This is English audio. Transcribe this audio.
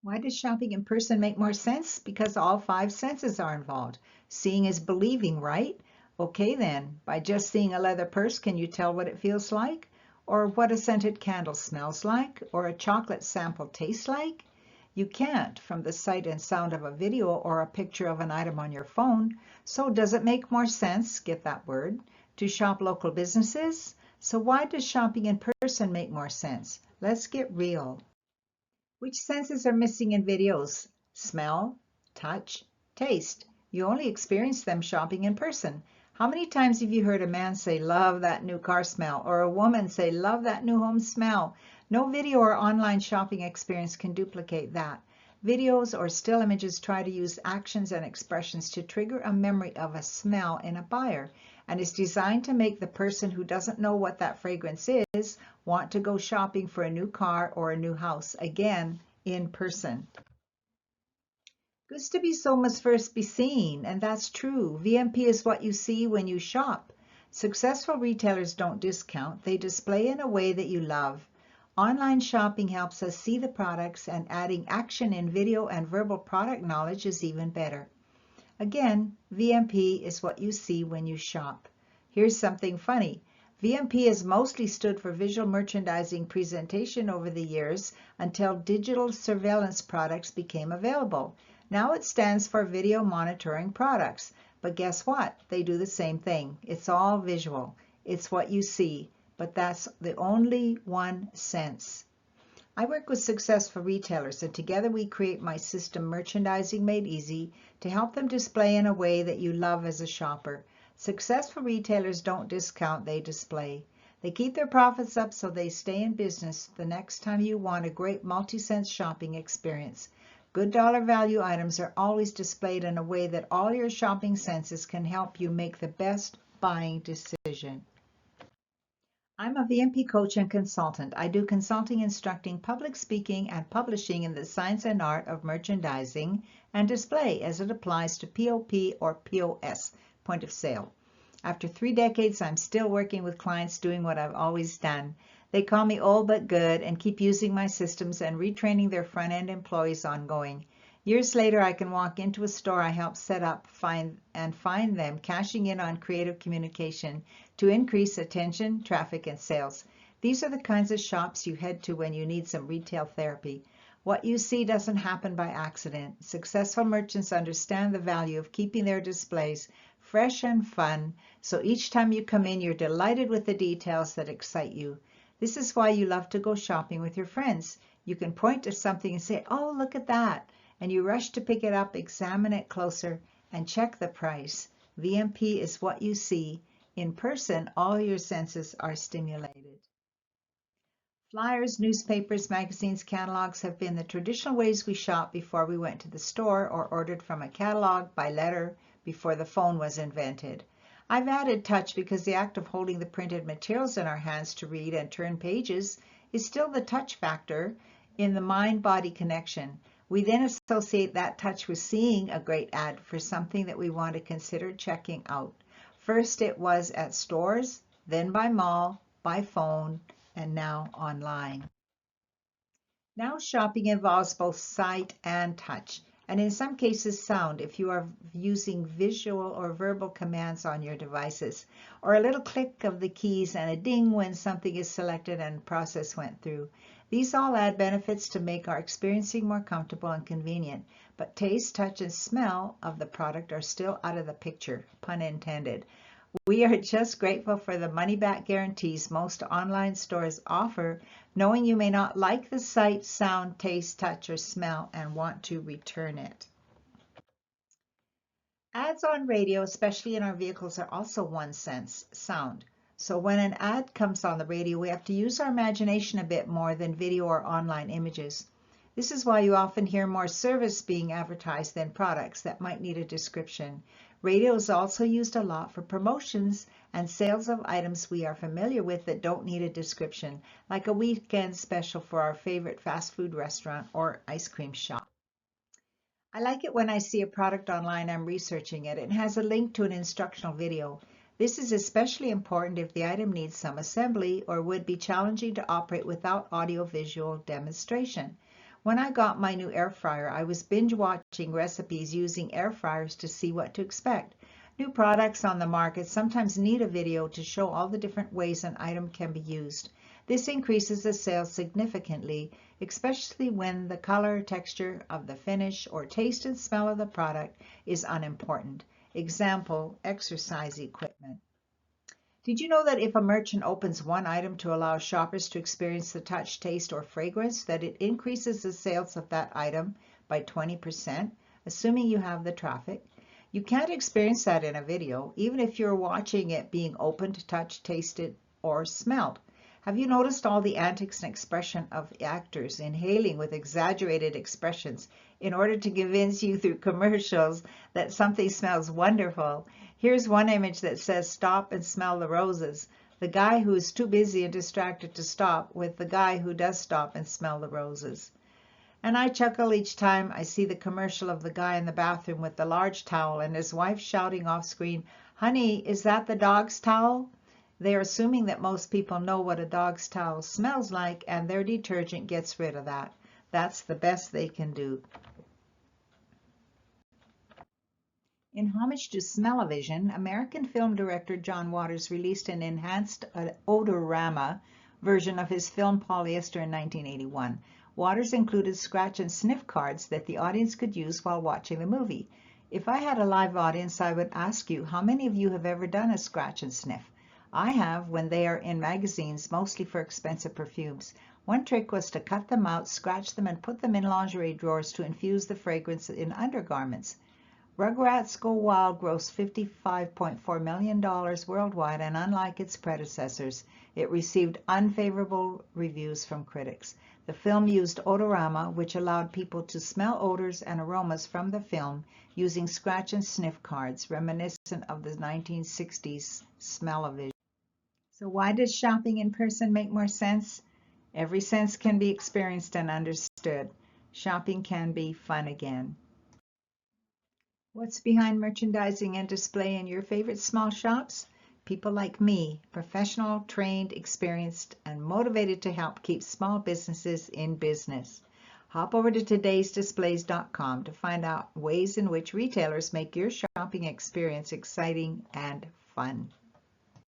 Why does shopping in person make more sense? Because all five senses are involved. Seeing is believing, right? Okay then, by just seeing a leather purse, can you tell what it feels like? Or what a scented candle smells like? Or a chocolate sample tastes like? You can't from the sight and sound of a video or a picture of an item on your phone. So does it make more sense, get that word, to shop local businesses? So why does shopping in person make more sense? Let's get real. Which senses are missing in videos? Smell, touch, taste. You only experience them shopping in person. How many times have you heard a man say, love that new car smell, or a woman say, love that new home smell? No video or online shopping experience can duplicate that. Videos or still images try to use actions and expressions to trigger a memory of a smell in a buyer, and is designed to make the person who doesn't know what that fragrance is want to go shopping for a new car or a new house again in person. Goods to be sold must first be seen, and that's true. VMP is what you see when you shop. Successful retailers don't discount, they display in a way that you love. Online shopping helps us see the products, and adding action in video and verbal product knowledge is even better. Again, VMP is what you see when you shop. Here's something funny. VMP has mostly stood for visual merchandising presentation over the years until digital surveillance products became available. Now it stands for video monitoring products. But guess what? They do the same thing. It's all visual. It's what you see. But that's the only one sense. I work with successful retailers, and together we create my system, Merchandising Made Easy, to help them display in a way that you love as a shopper. Successful retailers don't discount, they display. They keep their profits up so they stay in business the next time you want a great multi-sense shopping experience. Good dollar value items are always displayed in a way that all your shopping senses can help you make the best buying decision. I'm a VMP coach and consultant. I do consulting instructing public speaking and publishing in the science and art of merchandising and display as it applies to POP or POS, point of sale. After 3 decades, I'm still working with clients doing what I've always done. They call me old but good and keep using my systems and retraining their front-end employees ongoing. Years later, I can walk into a store I helped set up find them cashing in on creative communication to increase attention, traffic, and sales. These are the kinds of shops you head to when you need some retail therapy. What you see doesn't happen by accident. Successful merchants understand the value of keeping their displays fresh and fun, so each time you come in, you're delighted with the details that excite you. This is why you love to go shopping with your friends. You can point to something and say, oh, look at that, and you rush to pick it up, examine it closer, and check the price. VMP is what you see. In person, all your senses are stimulated. Flyers, newspapers, magazines, catalogs have been the traditional ways we shopped before we went to the store or ordered from a catalog by letter before the phone was invented. I've added touch because the act of holding the printed materials in our hands to read and turn pages is still the touch factor in the mind-body connection. We then associate that touch with seeing a great ad for something that we want to consider checking out. First it was at stores, then by mall, by phone, and now online. Now shopping involves both sight and touch, and in some cases sound if you are using visual or verbal commands on your devices, or a little click of the keys and a ding when something is selected and process went through. These all add benefits to make our experiencing more comfortable and convenient, but taste, touch, and smell of the product are still out of the picture, pun intended. We are just grateful for the money-back guarantees most online stores offer, knowing you may not like the sight, sound, taste, touch, or smell and want to return it. Ads on radio, especially in our vehicles, are also one sense, sound. So when an ad comes on the radio, we have to use our imagination a bit more than video or online images. This is why you often hear more service being advertised than products that might need a description. Radio is also used a lot for promotions and sales of items we are familiar with that don't need a description, like a weekend special for our favorite fast food restaurant or ice cream shop. I like it when I see a product online, I'm researching it, and has a link to an instructional video. This is especially important if the item needs some assembly or would be challenging to operate without audio-visual demonstration. When I got my new air fryer, I was binge watching recipes using air fryers to see what to expect. New products on the market sometimes need a video to show all the different ways an item can be used. This increases the sales significantly, especially when the color, texture of the finish, or taste and smell of the product is unimportant. Example, exercise equipment. Did you know that if a merchant opens one item to allow shoppers to experience the touch, taste, or fragrance, that it increases the sales of that item by 20%, assuming you have the traffic? You can't experience that in a video, even if you're watching it being opened, touched, tasted, or smelled. Have you noticed all the antics and expression of actors inhaling with exaggerated expressions in order to convince you through commercials that something smells wonderful? Here's one image that says, "Stop and smell the roses." The guy who is too busy and distracted to stop with the guy who does stop and smell the roses. And I chuckle each time I see the commercial of the guy in the bathroom with the large towel and his wife shouting off screen, "Honey, is that the dog's towel?" They are assuming that most people know what a dog's towel smells like, and their detergent gets rid of that. That's the best they can do. In homage to Smell-O-Vision, American film director John Waters released an enhanced odorama version of his film Polyester in 1981. Waters included scratch and sniff cards that the audience could use while watching the movie. If I had a live audience, I would ask you, how many of you have ever done a scratch and sniff? I have, when they are in magazines, mostly for expensive perfumes. One trick was to cut them out, scratch them, and put them in lingerie drawers to infuse the fragrance in undergarments. Rugrats Go Wild grossed $55.4 million worldwide, and unlike its predecessors, it received unfavorable reviews from critics. The film used odorama, which allowed people to smell odors and aromas from the film using scratch and sniff cards, reminiscent of the 1960s Smell-O-Vision. So why does shopping in person make more sense? Every sense can be experienced and understood. Shopping can be fun again. What's behind merchandising and display in your favorite small shops? People like me, professional, trained, experienced, and motivated to help keep small businesses in business. Hop over to todaysdisplays.com to find out ways in which retailers make your shopping experience exciting and fun.